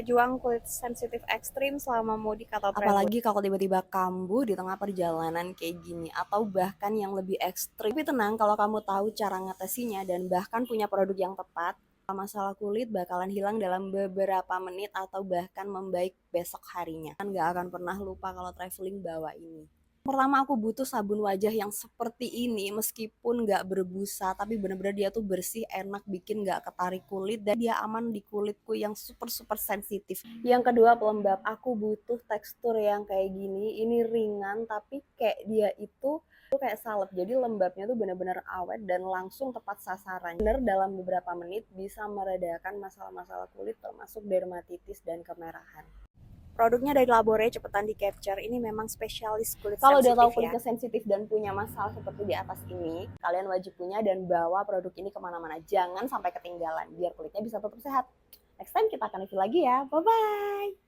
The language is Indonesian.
pejuang kulit sensitif ekstrim selama mudik atau travel. Apalagi kalau tiba-tiba kambuh di tengah perjalanan kayak gini, atau bahkan yang lebih ekstrim. Tapi tenang, kalau kamu tahu cara ngatasinya dan bahkan punya produk yang tepat, masalah kulit bakalan hilang dalam beberapa menit atau bahkan membaik besok harinya. Kan gak akan pernah lupa kalau traveling bawa ini. Pertama aku butuh sabun wajah yang seperti ini, meskipun nggak berbusa, tapi bener-bener dia tuh bersih, enak, bikin nggak ketarik kulit, dan dia aman di kulitku yang super sensitif. Yang kedua pelembab, aku butuh tekstur yang kayak gini, ini ringan tapi kayak dia itu kayak salep, jadi lembabnya tuh bener-bener awet dan langsung tepat sasaran. Bener dalam beberapa menit bisa meredakan masalah-masalah kulit termasuk dermatitis dan kemerahan. Produknya dari Labore, cepetan di capture. Ini memang spesialis kulit Kalau udah tahu sensitif ya. kulitnya sensitif dan punya masalah seperti di atas ini, kalian wajib punya dan bawa produk ini kemana-mana. Jangan sampai ketinggalan, biar kulitnya bisa tetap sehat. Next time kita akan review lagi ya. Bye-bye!